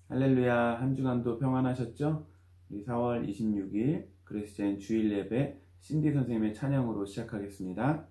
할렐루야, 한 주간도 평안하셨죠? 우리 4월 26일 그리스도인 주일 예배 신디 선생님의 찬양으로 시작하겠습니다.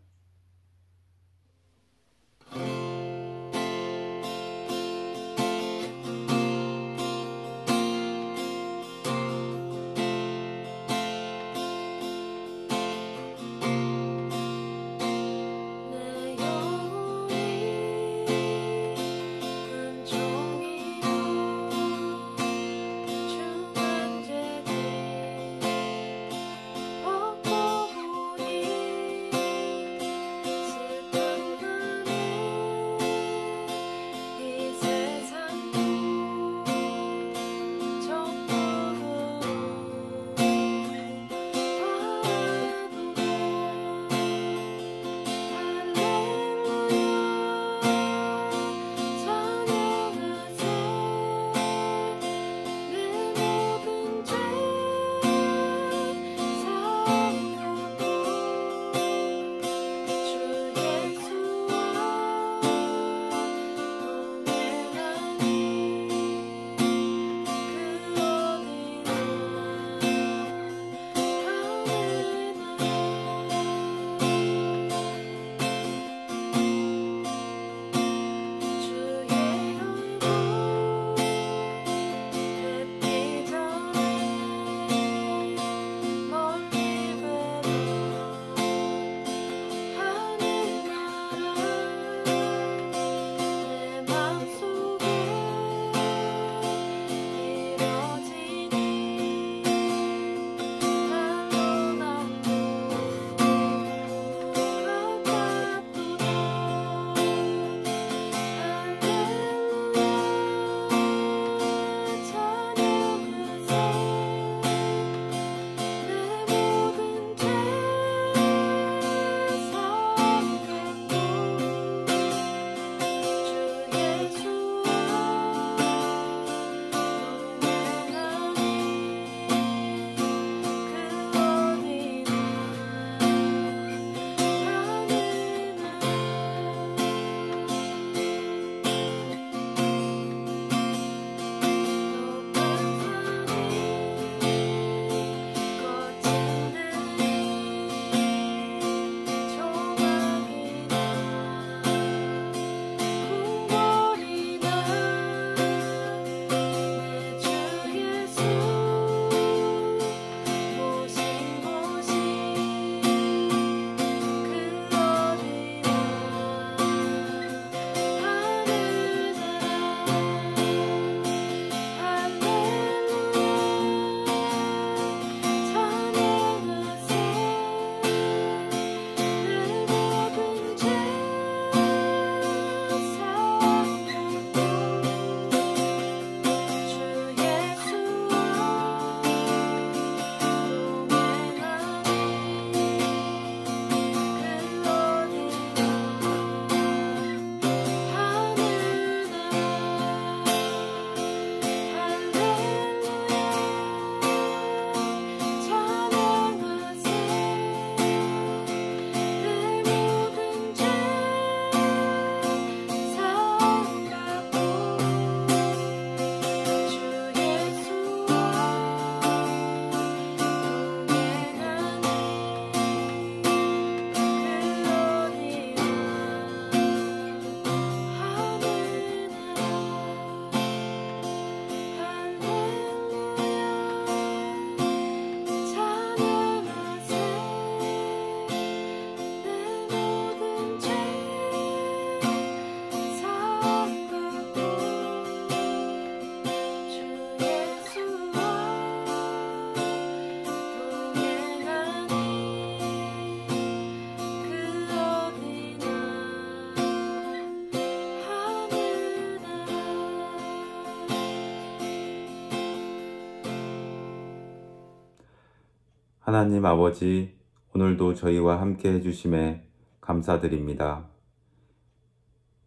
하나님 아버지, 오늘도 저희와 함께 해주심에 감사드립니다.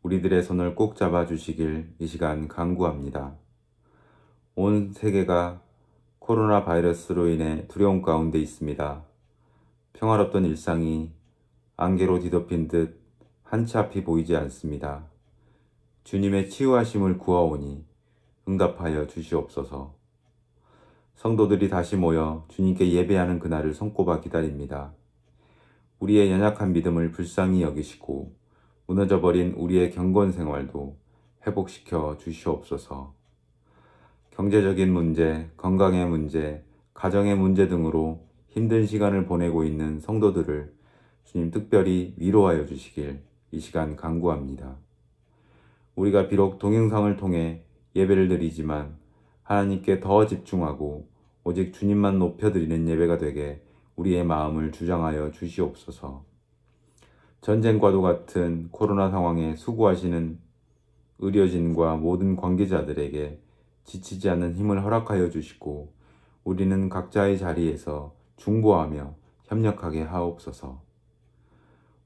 우리들의 손을 꼭 잡아주시길 이 시간 간구합니다. 온 세계가 코로나 바이러스로 인해 두려움 가운데 있습니다. 평화롭던 일상이 안개로 뒤덮인 듯 한치 앞이 보이지 않습니다. 주님의 치유하심을 구하오니 응답하여 주시옵소서. 성도들이 다시 모여 주님께 예배하는 그날을 손꼽아 기다립니다. 우리의 연약한 믿음을 불쌍히 여기시고 무너져버린 우리의 경건 생활도 회복시켜 주시옵소서. 경제적인 문제, 건강의 문제, 가정의 문제 등으로 힘든 시간을 보내고 있는 성도들을 주님 특별히 위로하여 주시길 이 시간 간구합니다. 우리가 비록 동영상을 통해 예배를 드리지만 하나님께 더 집중하고 오직 주님만 높여드리는 예배가 되게 우리의 마음을 주장하여 주시옵소서. 전쟁과도 같은 코로나 상황에 수고하시는 의료진과 모든 관계자들에게 지치지 않는 힘을 허락하여 주시고 우리는 각자의 자리에서 중보하며 협력하게 하옵소서.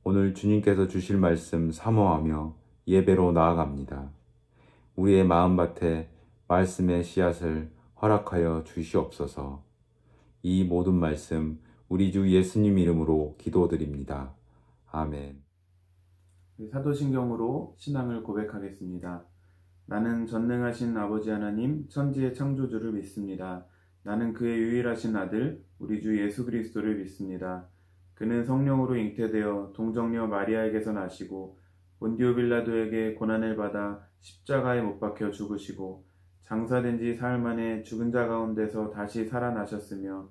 오늘 주님께서 주실 말씀 사모하며 예배로 나아갑니다. 우리의 마음밭에 말씀의 씨앗을 허락하여 주시옵소서. 이 모든 말씀 우리 주 예수님 이름으로 기도드립니다. 아멘. 사도신경으로 신앙을 고백하겠습니다. 나는 전능하신 아버지 하나님 천지의 창조주를 믿습니다. 나는 그의 유일하신 아들 우리 주 예수 그리스도를 믿습니다. 그는 성령으로 잉태되어 동정녀 마리아에게서 나시고 본디오 빌라도에게 고난을 받아 십자가에 못 박혀 죽으시고 장사된 지 사흘 만에 죽은 자 가운데서 다시 살아나셨으며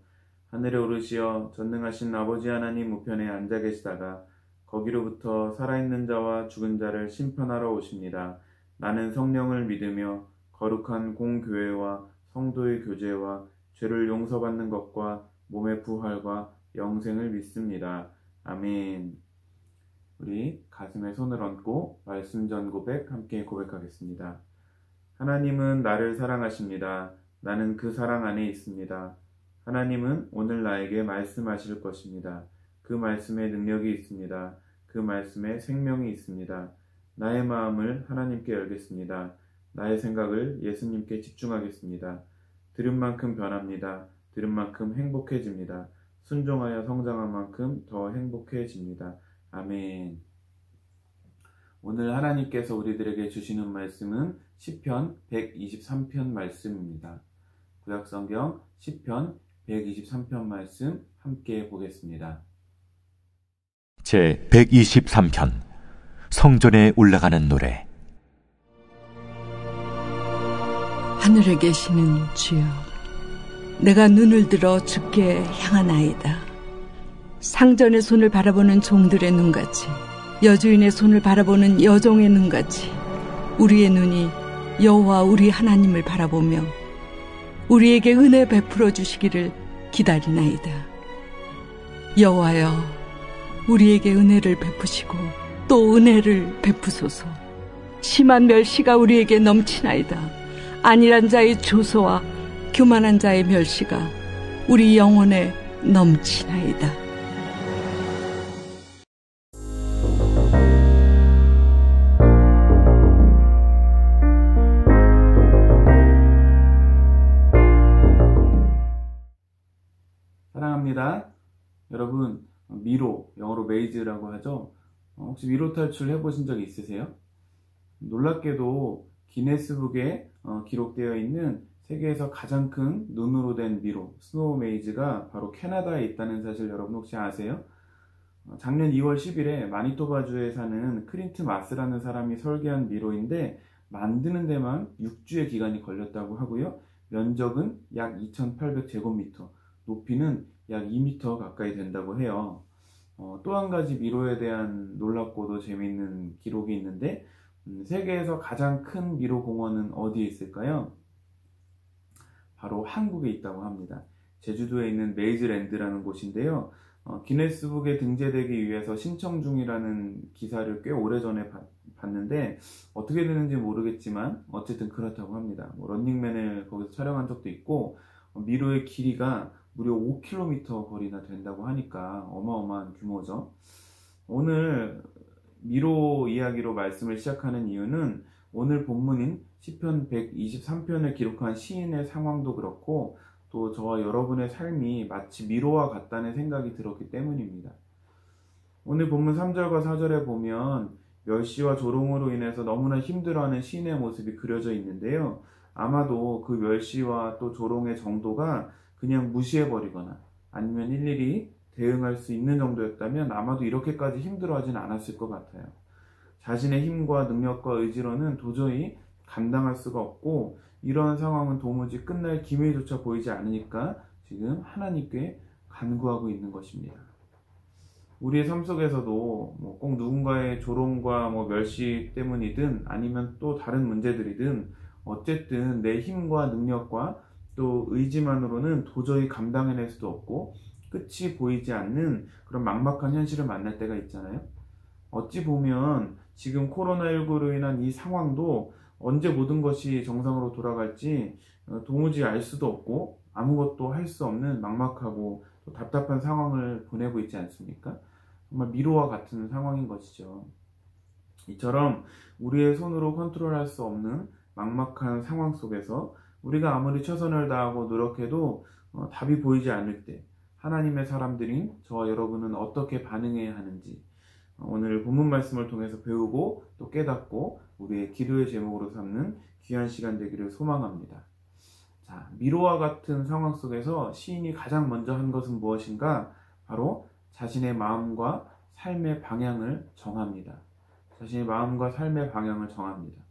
하늘에 오르시어 전능하신 아버지 하나님 우편에 앉아 계시다가 거기로부터 살아있는 자와 죽은 자를 심판하러 오십니다. 나는 성령을 믿으며 거룩한 공교회와 성도의 교제와 죄를 용서받는 것과 몸의 부활과 영생을 믿습니다. 아멘. 우리 가슴에 손을 얹고 말씀 전 고백 함께 고백하겠습니다. 하나님은 나를 사랑하십니다. 나는 그 사랑 안에 있습니다. 하나님은 오늘 나에게 말씀하실 것입니다. 그 말씀에 능력이 있습니다. 그 말씀에 생명이 있습니다. 나의 마음을 하나님께 열겠습니다. 나의 생각을 예수님께 집중하겠습니다. 들은 만큼 변합니다. 들은 만큼 행복해집니다. 순종하여 성장한 만큼 더 행복해집니다. 아멘. 오늘 하나님께서 우리들에게 주시는 말씀은 시편 123편 말씀입니다. 구약성경 시편 123편 말씀 함께 보겠습니다. 제 123편 성전에 올라가는 노래. 하늘에 계시는 주여, 내가 눈을 들어 주께 향하나이다. 상전의 손을 바라보는 종들의 눈같이, 여주인의 손을 바라보는 여종의 눈같이 우리의 눈이 여호와 우리 하나님을 바라보며 우리에게 은혜 베풀어 주시기를 기다리나이다. 여호와여, 우리에게 은혜를 베푸시고 또 은혜를 베푸소서. 심한 멸시가 우리에게 넘치나이다. 안일한 자의 조소와 교만한 자의 멸시가 우리 영혼에 넘치나이다. 사랑합니다. 여러분, 미로, 영어로 메이즈라고 하죠. 혹시 미로 탈출 해보신 적 있으세요? 놀랍게도 기네스북에 기록되어 있는 세계에서 가장 큰 눈으로 된 미로, 스노우 메이즈가 바로 캐나다에 있다는 사실 여러분 혹시 아세요? 작년 2월 10일에 마니토바주에 사는 크린트 마스라는 사람이 설계한 미로인데 만드는 데만 6주의 기간이 걸렸다고 하고요. 면적은 약 2,800제곱미터, 높이는 약 2m 가까이 된다고 해요. 또 한 가지 미로에 대한 놀랍고도 재미있는 기록이 있는데 세계에서 가장 큰 미로 공원은 어디에 있을까요? 바로 한국에 있다고 합니다. 제주도에 있는 메이즈랜드라는 곳인데요. 기네스북에 등재되기 위해서 신청 중이라는 기사를 꽤 오래전에 봤는데 어떻게 되는지 모르겠지만 어쨌든 그렇다고 합니다. 런닝맨을 거기서 촬영한 적도 있고 미로의 길이가 무려 5km 거리나 된다고 하니까 어마어마한 규모죠. 오늘 미로 이야기로 말씀을 시작하는 이유는 오늘 본문인 시편 123편을 기록한 시인의 상황도 그렇고 또 저와 여러분의 삶이 마치 미로와 같다는 생각이 들었기 때문입니다. 오늘 본문 3절과 4절에 보면 멸시와 조롱으로 인해서 너무나 힘들어하는 시인의 모습이 그려져 있는데요. 아마도 그 멸시와 또 조롱의 정도가 그냥 무시해버리거나 아니면 일일이 대응할 수 있는 정도였다면 아마도 이렇게까지 힘들어하진 않았을 것 같아요. 자신의 힘과 능력과 의지로는 도저히 감당할 수가 없고 이러한 상황은 도무지 끝날 기미조차 보이지 않으니까 지금 하나님께 간구하고 있는 것입니다. 우리의 삶 속에서도 꼭 누군가의 조롱과 멸시 때문이든 아니면 또 다른 문제들이든 어쨌든 내 힘과 능력과 또 의지만으로는 도저히 감당해낼 수도 없고 끝이 보이지 않는 그런 막막한 현실을 만날 때가 있잖아요. 어찌 보면 지금 코로나19로 인한 이 상황도 언제 모든 것이 정상으로 돌아갈지 도무지 알 수도 없고 아무것도 할 수 없는 막막하고 또 답답한 상황을 보내고 있지 않습니까? 정말 미로와 같은 상황인 것이죠. 이처럼 우리의 손으로 컨트롤할 수 없는 막막한 상황 속에서 우리가 아무리 최선을 다하고 노력해도 답이 보이지 않을 때 하나님의 사람들인 저와 여러분은 어떻게 반응해야 하는지 오늘 본문 말씀을 통해서 배우고 또 깨닫고 우리의 기도의 제목으로 삼는 귀한 시간 되기를 소망합니다. 자, 미로와 같은 상황 속에서 시인이 가장 먼저 한 것은 무엇인가? 바로 자신의 마음과 삶의 방향을 정합니다. 자신의 마음과 삶의 방향을 정합니다.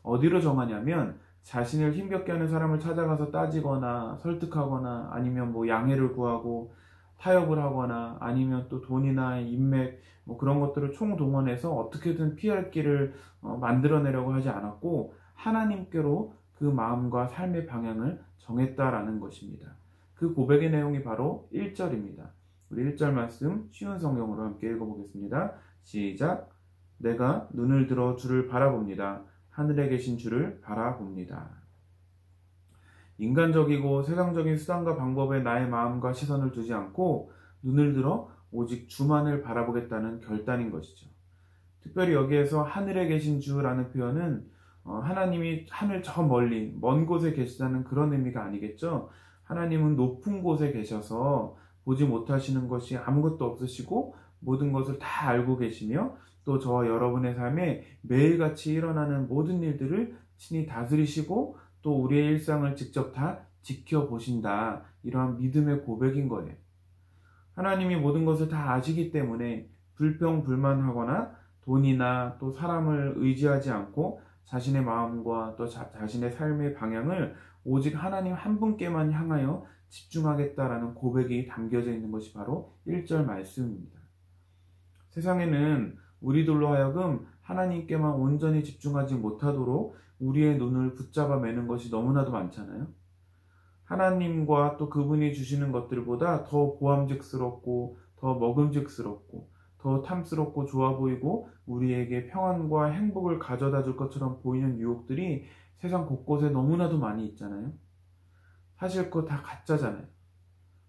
어디로 정하냐면 자신을 힘겹게 하는 사람을 찾아가서 따지거나 설득하거나 아니면 양해를 구하고 타협을 하거나 아니면 또 돈이나 인맥 그런 것들을 총동원해서 어떻게든 피할 길을 만들어내려고 하지 않았고 하나님께로 그 마음과 삶의 방향을 정했다라는 것입니다. 그 고백의 내용이 바로 1절입니다. 우리 1절 말씀 쉬운 성경으로 함께 읽어보겠습니다. 시작! 내가 눈을 들어 주를 바라봅니다. 하늘에 계신 주를 바라봅니다. 인간적이고 세상적인 수단과 방법에 나의 마음과 시선을 두지 않고 눈을 들어 오직 주만을 바라보겠다는 결단인 것이죠. 특별히 여기에서 하늘에 계신 주라는 표현은 하나님이 하늘 저 멀리 먼 곳에 계시다는 그런 의미가 아니겠죠. 하나님은 높은 곳에 계셔서 보지 못하시는 것이 아무것도 없으시고 모든 것을 다 알고 계시며 또 저와 여러분의 삶에 매일같이 일어나는 모든 일들을 친히 다스리시고 또 우리의 일상을 직접 다 지켜보신다. 이러한 믿음의 고백인 거예요. 하나님이 모든 것을 다 아시기 때문에 불평불만하거나 돈이나 또 사람을 의지하지 않고 자신의 마음과 또 자신의 삶의 방향을 오직 하나님 한 분께만 향하여 집중하겠다라는 고백이 담겨져 있는 것이 바로 1절 말씀입니다. 세상에는 우리들로 하여금 하나님께만 온전히 집중하지 못하도록 우리의 눈을 붙잡아 매는 것이 너무나도 많잖아요. 하나님과 또 그분이 주시는 것들보다 더 보암직스럽고 더 먹음직스럽고 더 탐스럽고 좋아 보이고 우리에게 평안과 행복을 가져다 줄 것처럼 보이는 유혹들이 세상 곳곳에 너무나도 많이 있잖아요. 사실 그거 다 가짜잖아요.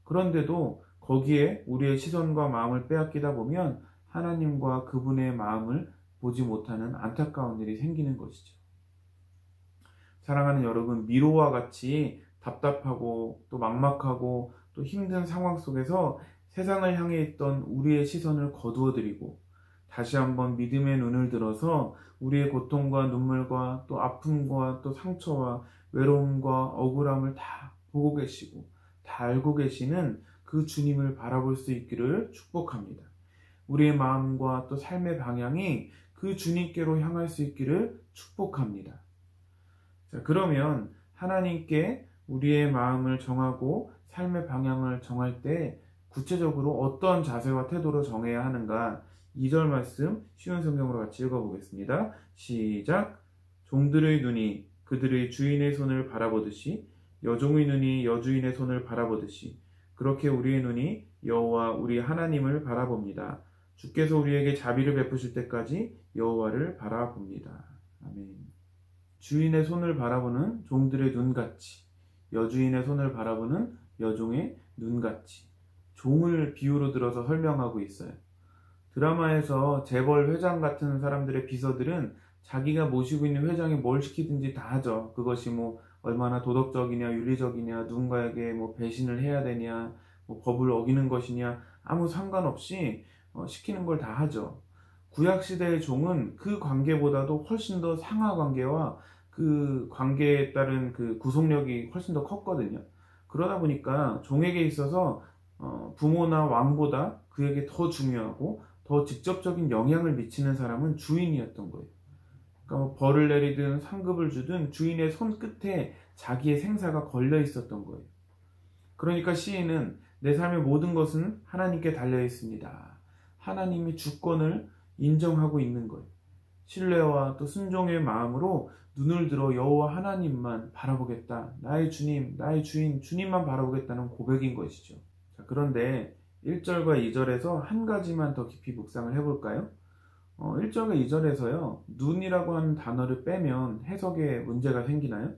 그런데도 거기에 우리의 시선과 마음을 빼앗기다 보면 하나님과 그분의 마음을 보지 못하는 안타까운 일이 생기는 것이죠. 사랑하는 여러분, 미로와 같이 답답하고 또 막막하고 또 힘든 상황 속에서 세상을 향해 있던 우리의 시선을 거두어드리고 다시 한번 믿음의 눈을 들어서 우리의 고통과 눈물과 또 아픔과 또 상처와 외로움과 억울함을 다 보고 계시고 다 알고 계시는 그 주님을 바라볼 수 있기를 축복합니다. 우리의 마음과 또 삶의 방향이 그 주님께로 향할 수 있기를 축복합니다. 자, 그러면 하나님께 우리의 마음을 정하고 삶의 방향을 정할 때 구체적으로 어떤 자세와 태도로 정해야 하는가? 2절 말씀 쉬운 성경으로 같이 읽어보겠습니다. 시작! 종들의 눈이 그들의 주인의 손을 바라보듯이 여종의 눈이 여주인의 손을 바라보듯이 그렇게 우리의 눈이 여호와 우리 하나님을 바라봅니다. 주께서 우리에게 자비를 베푸실 때까지 여호와를 바라봅니다. 아멘. 주인의 손을 바라보는 종들의 눈같이 여주인의 손을 바라보는 여종의 눈같이 종을 비유로 들어서 설명하고 있어요. 드라마에서 재벌 회장 같은 사람들의 비서들은 자기가 모시고 있는 회장이 뭘 시키든지 다 하죠. 그것이 얼마나 도덕적이냐 윤리적이냐 누군가에게 배신을 해야 되냐 법을 어기는 것이냐 아무 상관없이 시키는 걸 다 하죠. 구약시대의 종은 그 관계보다도 훨씬 더 상하 관계와 그 관계에 따른 그 구속력이 훨씬 더 컸거든요. 그러다 보니까 종에게 있어서 부모나 왕보다 그에게 더 중요하고 더 직접적인 영향을 미치는 사람은 주인이었던 거예요. 그러니까 뭐 벌을 내리든 상급을 주든 주인의 손끝에 자기의 생사가 걸려 있었던 거예요. 그러니까 시인은 내 삶의 모든 것은 하나님께 달려 있습니다. 하나님이 주권을 인정하고 있는 거예요. 신뢰와 또 순종의 마음으로 눈을 들어 여호와 하나님만 바라보겠다. 나의 주님, 나의 주인, 주님만 바라보겠다는 고백인 것이죠. 자, 그런데 1절과 2절에서 한 가지만 더 깊이 묵상을 해볼까요? 1절과 2절에서요. 눈이라고 하는 단어를 빼면 해석에 문제가 생기나요?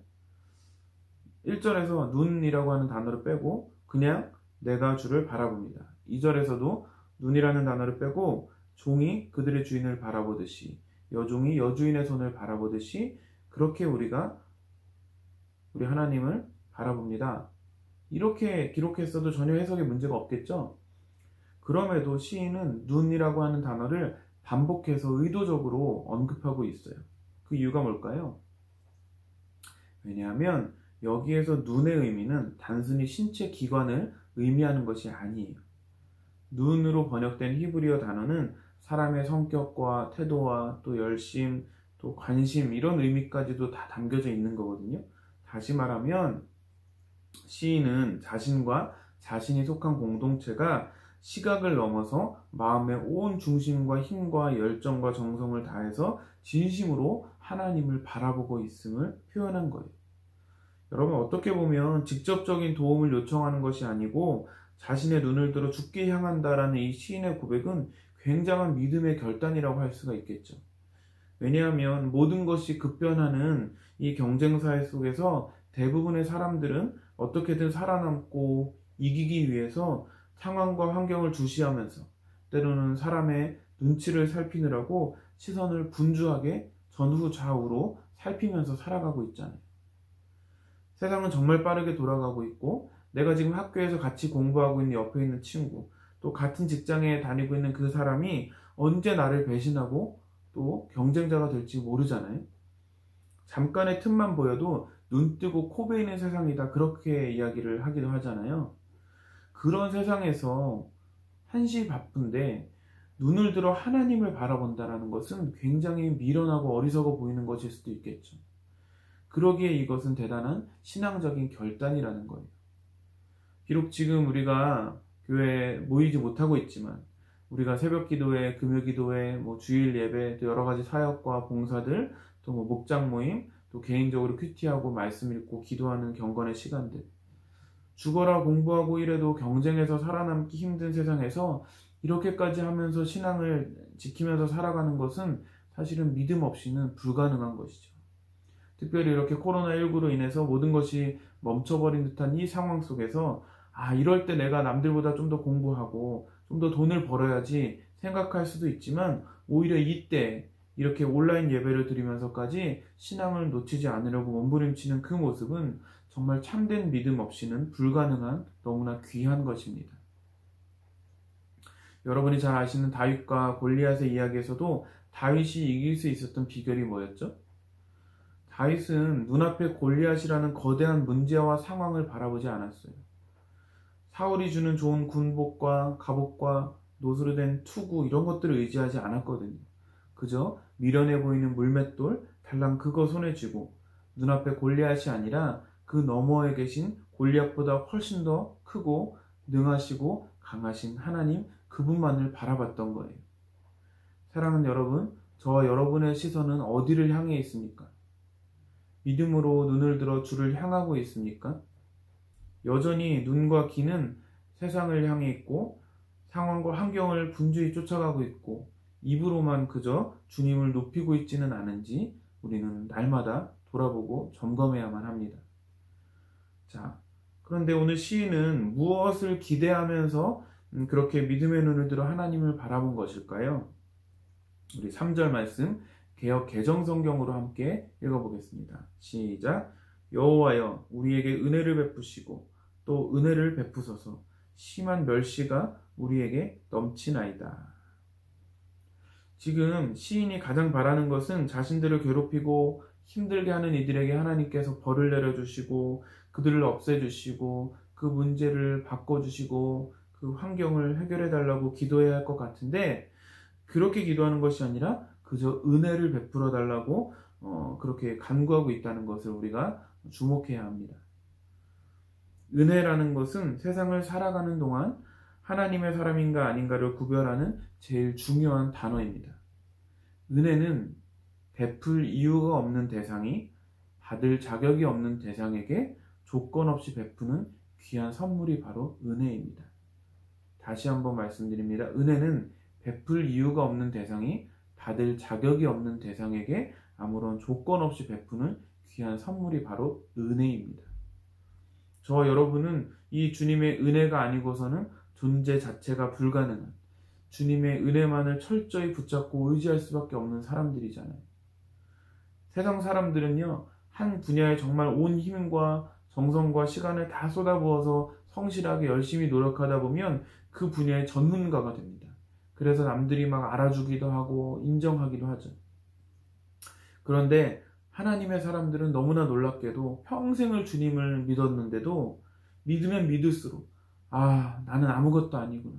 1절에서 눈이라고 하는 단어를 빼고 그냥 내가 주를 바라봅니다. 2절에서도 눈이라는 단어를 빼고 종이 그들의 주인을 바라보듯이 여종이 여주인의 손을 바라보듯이 그렇게 우리가 우리 하나님을 바라봅니다. 이렇게 기록했어도 전혀 해석에 문제가 없겠죠? 그럼에도 시인은 눈이라고 하는 단어를 반복해서 의도적으로 언급하고 있어요. 그 이유가 뭘까요? 왜냐하면 여기에서 눈의 의미는 단순히 신체 기관을 의미하는 것이 아니에요. 눈으로 번역된 히브리어 단어는 사람의 성격과 태도와 또 열심, 또 관심 이런 의미까지도 다 담겨져 있는 거거든요. 다시 말하면 시인은 자신과 자신이 속한 공동체가 시각을 넘어서 마음의 온 중심과 힘과 열정과 정성을 다해서 진심으로 하나님을 바라보고 있음을 표현한 거예요. 여러분, 어떻게 보면 직접적인 도움을 요청하는 것이 아니고 자신의 눈을 들어 주께 향한다라는 이 시인의 고백은 굉장한 믿음의 결단이라고 할 수가 있겠죠. 왜냐하면 모든 것이 급변하는 이 경쟁사회 속에서 대부분의 사람들은 어떻게든 살아남고 이기기 위해서 상황과 환경을 주시하면서 때로는 사람의 눈치를 살피느라고 시선을 분주하게 전후 좌우로 살피면서 살아가고 있잖아요. 세상은 정말 빠르게 돌아가고 있고 내가 지금 학교에서 같이 공부하고 있는 옆에 있는 친구, 또 같은 직장에 다니고 있는 그 사람이 언제 나를 배신하고 또 경쟁자가 될지 모르잖아요. 잠깐의 틈만 보여도 눈 뜨고 코 베이는 세상이다, 그렇게 이야기를 하기도 하잖아요. 그런 세상에서 한시 바쁜데 눈을 들어 하나님을 바라본다는 것은 굉장히 미련하고 어리석어 보이는 것일 수도 있겠죠. 그러기에 이것은 대단한 신앙적인 결단이라는 거예요. 비록 지금 우리가 교회에 모이지 못하고 있지만 우리가 새벽 기도회, 금요 기도회, 주일 예배, 또 여러 가지 사역과 봉사들, 또 목장 모임, 또 개인적으로 큐티하고 말씀 읽고 기도하는 경건의 시간들, 죽어라 공부하고 이래도 경쟁에서 살아남기 힘든 세상에서 이렇게까지 하면서 신앙을 지키면서 살아가는 것은 사실은 믿음 없이는 불가능한 것이죠. 특별히 이렇게 코로나19로 인해서 모든 것이 멈춰버린 듯한 이 상황 속에서 이럴 때 내가 남들보다 좀 더 공부하고 좀 더 돈을 벌어야지 생각할 수도 있지만 오히려 이때 이렇게 온라인 예배를 드리면서까지 신앙을 놓치지 않으려고 몸부림치는 그 모습은 정말 참된 믿음 없이는 불가능한 너무나 귀한 것입니다. 여러분이 잘 아시는 다윗과 골리앗의 이야기에서도 다윗이 이길 수 있었던 비결이 뭐였죠? 다윗은 눈앞에 골리앗이라는 거대한 문제와 상황을 바라보지 않았어요. 사울이 주는 좋은 군복과 갑옷과 노수로 된 투구 이런 것들을 의지하지 않았거든요. 그저 미련해 보이는 물맷돌 달랑 그거 손에 쥐고 눈앞에 골리앗이 아니라 그 너머에 계신 골리앗보다 훨씬 더 크고 능하시고 강하신 하나님 그분만을 바라봤던 거예요. 사랑하는 여러분, 저와 여러분의 시선은 어디를 향해 있습니까? 믿음으로 눈을 들어 주를 향하고 있습니까? 여전히 눈과 귀는 세상을 향해 있고 상황과 환경을 분주히 쫓아가고 있고 입으로만 그저 주님을 높이고 있지는 않은지 우리는 날마다 돌아보고 점검해야만 합니다. 자, 그런데 오늘 시인은 무엇을 기대하면서 그렇게 믿음의 눈을 들어 하나님을 바라본 것일까요? 우리 3절 말씀 개역 개정성경으로 함께 읽어보겠습니다. 시작. 여호와여 우리에게 은혜를 베푸시고 또 은혜를 베푸소서. 심한 멸시가 우리에게 넘치나이다. 지금 시인이 가장 바라는 것은 자신들을 괴롭히고 힘들게 하는 이들에게 하나님께서 벌을 내려주시고 그들을 없애주시고 그 문제를 바꿔주시고 그 환경을 해결해 달라고 기도해야 할 것 같은데, 그렇게 기도하는 것이 아니라 그저 은혜를 베풀어 달라고 그렇게 간구하고 있다는 것을 우리가 주목해야 합니다. 은혜라는 것은 세상을 살아가는 동안 하나님의 사람인가 아닌가를 구별하는 제일 중요한 단어입니다. 은혜는 베풀 이유가 없는 대상이 받을 자격이 없는 대상에게 조건 없이 베푸는 귀한 선물이 바로 은혜입니다. 다시 한번 말씀드립니다. 은혜는 베풀 이유가 없는 대상이 받을 자격이 없는 대상에게 아무런 조건 없이 베푸는 귀한 선물이 바로 은혜입니다. 저와 여러분은 이 주님의 은혜가 아니고서는 존재 자체가 불가능한, 주님의 은혜만을 철저히 붙잡고 의지할 수밖에 없는 사람들이잖아요. 세상 사람들은요, 한 분야에 정말 온 힘과 정성과 시간을 다 쏟아부어서 성실하게 열심히 노력하다 보면 그 분야의 전문가가 됩니다. 그래서 남들이 막 알아주기도 하고 인정하기도 하죠. 그런데 하나님의 사람들은 너무나 놀랍게도 평생을 주님을 믿었는데도 믿으면 믿을수록 나는 아무것도 아니구나,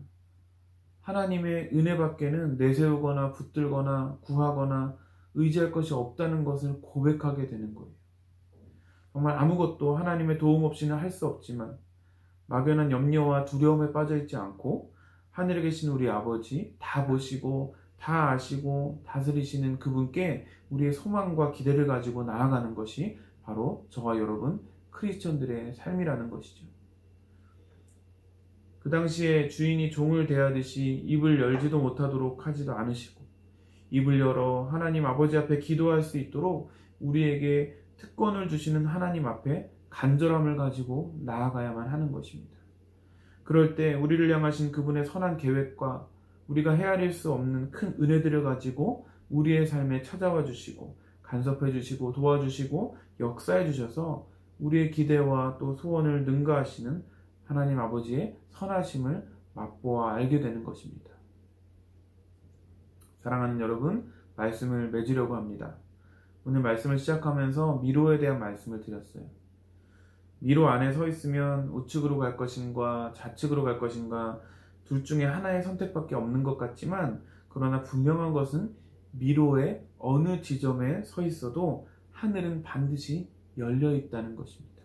하나님의 은혜밖에는 내세우거나 붙들거나 구하거나 의지할 것이 없다는 것을 고백하게 되는 거예요. 정말 아무것도 하나님의 도움 없이는 할 수 없지만 막연한 염려와 두려움에 빠져있지 않고 하늘에 계신 우리 아버지 다 보시고 다 아시고 다스리시는 그분께 우리의 소망과 기대를 가지고 나아가는 것이 바로 저와 여러분 크리스천들의 삶이라는 것이죠. 그 당시에 주인이 종을 대하듯이 입을 열지도 못하도록 하지도 않으시고 입을 열어 하나님 아버지 앞에 기도할 수 있도록 우리에게 특권을 주시는 하나님 앞에 간절함을 가지고 나아가야만 하는 것입니다. 그럴 때 우리를 향하신 그분의 선한 계획과 우리가 헤아릴 수 없는 큰 은혜들을 가지고 우리의 삶에 찾아와 주시고 간섭해 주시고 도와주시고 역사해 주셔서 우리의 기대와 또 소원을 능가하시는 하나님 아버지의 선하심을 맛보아 알게 되는 것입니다. 사랑하는 여러분, 말씀을 맺으려고 합니다. 오늘 말씀을 시작하면서 미로에 대한 말씀을 드렸어요. 미로 안에 서 있으면 우측으로 갈 것인가 좌측으로 갈 것인가 둘 중에 하나의 선택밖에 없는 것 같지만, 그러나 분명한 것은 미로의 어느 지점에 서 있어도 하늘은 반드시 열려 있다는 것입니다.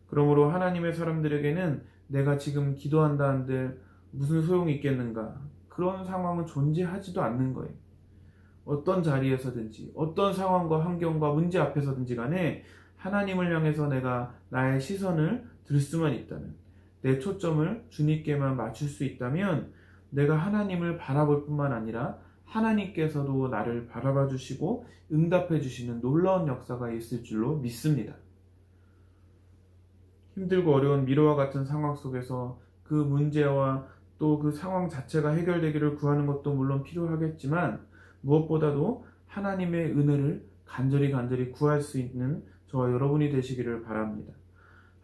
그러므로 하나님의 사람들에게는 내가 지금 기도한다 한들 무슨 소용이 있겠는가, 그런 상황은 존재하지도 않는 거예요. 어떤 자리에서든지 어떤 상황과 환경과 문제 앞에서든지 간에 하나님을 향해서 내가 나의 시선을 들 수만 있다면, 내 초점을 주님께만 맞출 수 있다면 내가 하나님을 바라볼 뿐만 아니라 하나님께서도 나를 바라봐 주시고 응답해 주시는 놀라운 역사가 있을 줄로 믿습니다. 힘들고 어려운 미로와 같은 상황 속에서 그 문제와 또 그 상황 자체가 해결되기를 구하는 것도 물론 필요하겠지만, 무엇보다도 하나님의 은혜를 간절히 구할 수 있는 저와 여러분이 되시기를 바랍니다.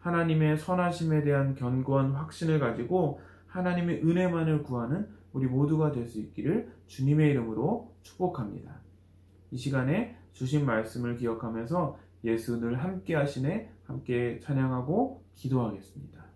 하나님의 선하심에 대한 견고한 확신을 가지고 하나님의 은혜만을 구하는 우리 모두가 될 수 있기를 주님의 이름으로 축복합니다. 이 시간에 주신 말씀을 기억하면서 예수 늘 함께 하시네 함께 찬양하고 기도하겠습니다.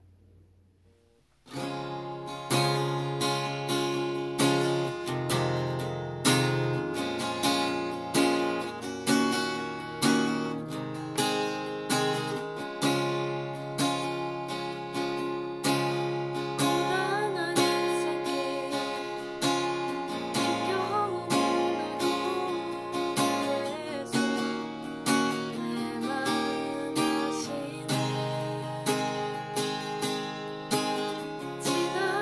지나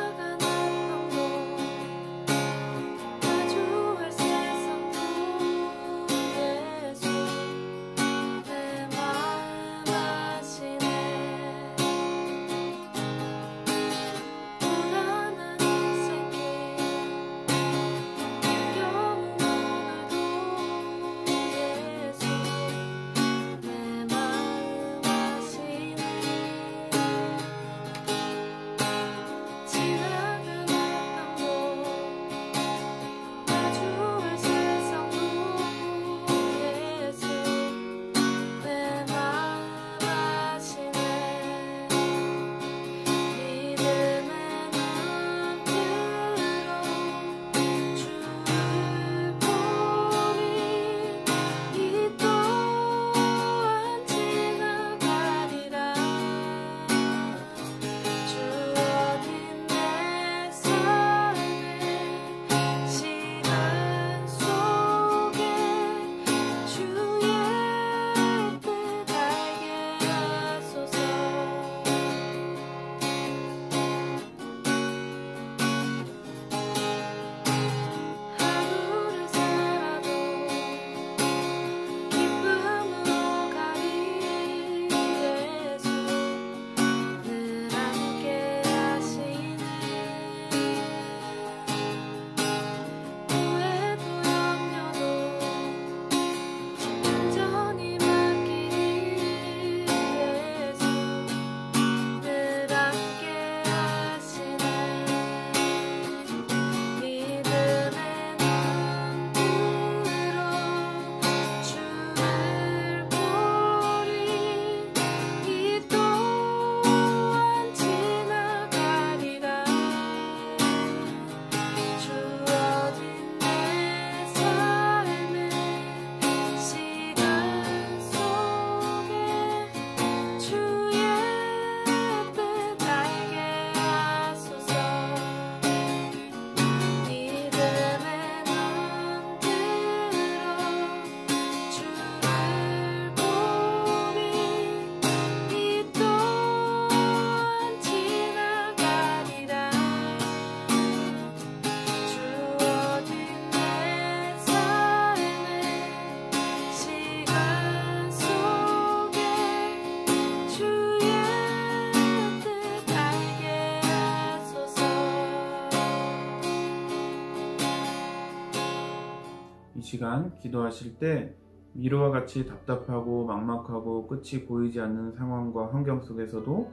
시간 기도하실 때 미로와 같이 답답하고 막막하고 끝이 보이지 않는 상황과 환경 속에서도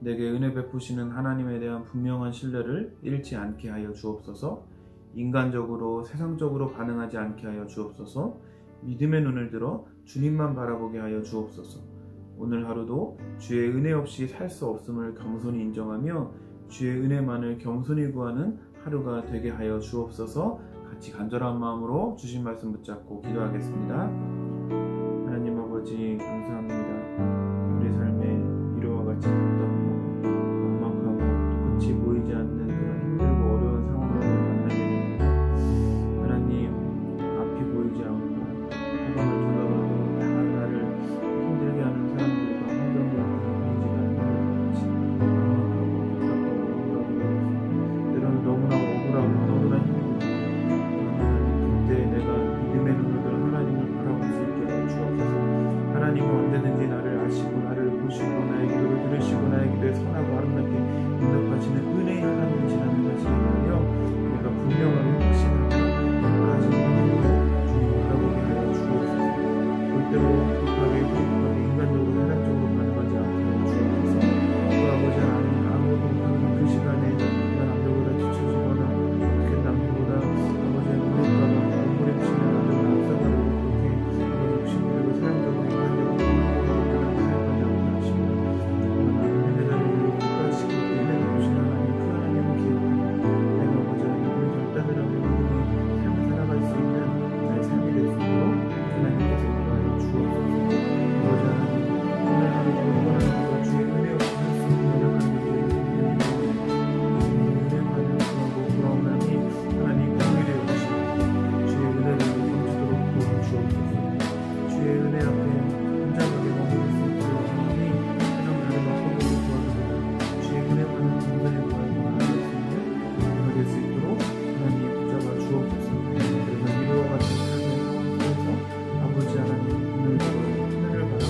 내게 은혜 베푸시는 하나님에 대한 분명한 신뢰를 잃지 않게 하여 주옵소서. 인간적으로 세상적으로 반응하지 않게 하여 주옵소서. 믿음의 눈을 들어 주님만 바라보게 하여 주옵소서. 오늘 하루도 주의 은혜 없이 살 수 없음을 겸손히 인정하며 주의 은혜만을 겸손히 구하는 하루가 되게 하여 주옵소서. 같이 간절한 마음으로 주신 말씀 붙잡고 기도하겠습니다. 하나님 아버지 감사합니다. 우리 삶에 미로와 같이 답답하고 막막하고 또 끝이 보이지 않는 그런 힘들고 어려운 상황들을 만나게 됩니다. 하나님 앞이 보이지 않고 사방을 둘러봐도 다 나를 힘들게 하는 사람들과 환경들과 보이지 않는 것 같이 막막하고 답답하고 억울하고 때로는 너무나 억울하고 너무나 힘들고 그때 내가 믿음의 눈으로 하나님을 바라볼 수 있게 하여 주옵소서. 하나님은 언제든지 나를 아시고 나를 보시고 나의 기도를 들으시고 나의 기도에 선하고 아름답게 응답하시는 은혜의 하나님이시라는 것을 알며 내가 분명하게 확신하고 끝까지 믿음으로 주님을 바라보게 하여 주옵소서. 절대로 급하게 인간적으로 세상적으로 반응하지 않게 하여 주옵소서. 또 아버지 하나님 아무것도 못하는 그 시간에 내가 남들보다 뒤처지거나 어떻게 남들보다 아버지 모를까봐 몸부림치는 남들보다 앞서가려고 그렇게 욕심내고 세상적으로 인간적으로 반응하려고 하시고 은혜 자리를 끝까지 은혜 주시는 하나님 그 하나님을 기억하고 내가 아버지 하나님 오늘 결단을 하며 믿음의 삶을 살아갈 수 있는 나의 삶이 될 수 있도록 하나님께서 인도하여 주옵소서. 아버지 하나님 오늘 하루도 원하는 대로 주의 은혜 없이 할 수 없는 연약한 은혜만을 구하고 구하오나니 하나님 긍휼히 여기시고 주의 은혜를 넘치도록 도와주옵소서. 주의 은혜 앞에 한장하게 머무를 수 있도록 하나님 세상 나를 맛보고 도와주고 주의 은혜만을 단단히 구하고 나아갈 수 있는 우리가 될 수 있도록 하나님 붙잡아 주옵소서. 그래서 미로와 같은 삶의 상황 속에서 아버지 하나님 눈을 들어 하늘을 바라보고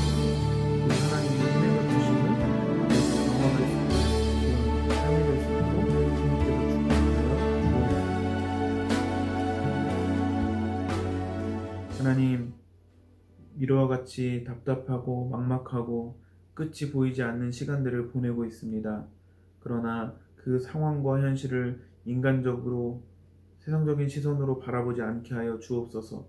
그 하나님의 은혜가 주시는 앞에서 경험할 수 있는 그런 삶이 될 수 있도록 주님께서 축복하여 주옵소서. 하나님 미로와 같이 답답하고 막막하고 끝이 보이지 않는 시간들을 보내고 있습니다. 그러나 그 상황과 현실을 인간적으로 세상적인 시선으로 바라보지 않게 하여 주옵소서.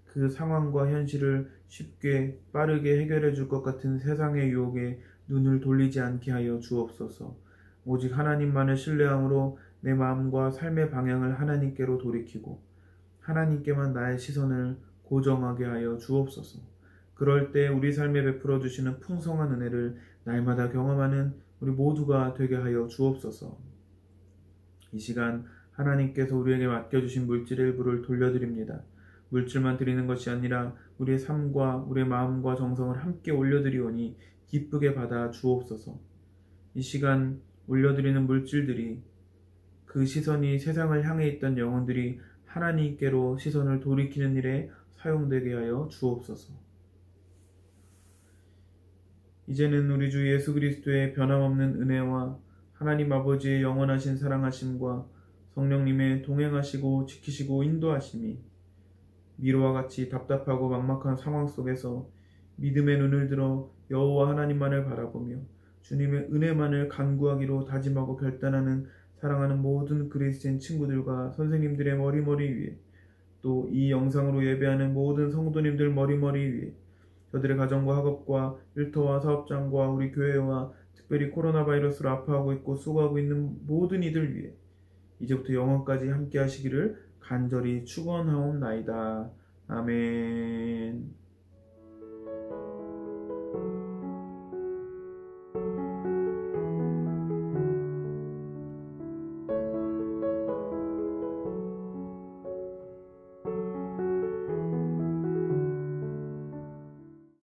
그 상황과 현실을 쉽게 빠르게 해결해 줄 것 같은 세상의 유혹에 눈을 돌리지 않게 하여 주옵소서. 오직 하나님만을 신뢰함으로 내 마음과 삶의 방향을 하나님께로 돌이키고 하나님께만 나의 시선을 고정하게 하여 주옵소서. 그럴 때 우리 삶에 베풀어 주시는 풍성한 은혜를 날마다 경험하는 우리 모두가 되게 하여 주옵소서. 이 시간 하나님께서 우리에게 맡겨주신 물질의 일부를 돌려드립니다. 물질만 드리는 것이 아니라 우리의 삶과 우리의 마음과 정성을 함께 올려드리오니 기쁘게 받아 주옵소서. 이 시간 올려드리는 물질들이 그 시선이 세상을 향해 있던 영혼들이 하나님께로 시선을 돌이키는 일에 사용되게 하여 주옵소서. 이제는 우리 주 예수 그리스도의 변함없는 은혜와 하나님 아버지의 영원하신 사랑하심과 성령님의 동행하시고 지키시고 인도하심이 미로와 같이 답답하고 막막한 상황 속에서 믿음의 눈을 들어 여호와 하나님만을 바라보며 주님의 은혜만을 간구하기로 다짐하고 결단하는 사랑하는 모든 그리스도인 친구들과 선생님들의 머리머리 위에 또 이 영상으로 예배하는 모든 성도님들 머리머리 위에 저들의 가정과 학업과 일터와 사업장과 우리 교회와 특별히 코로나 바이러스로 아파하고 있고 수고하고 있는 모든 이들 위해 이제부터 영원까지 함께 하시기를 간절히 축원하옵나이다. 아멘.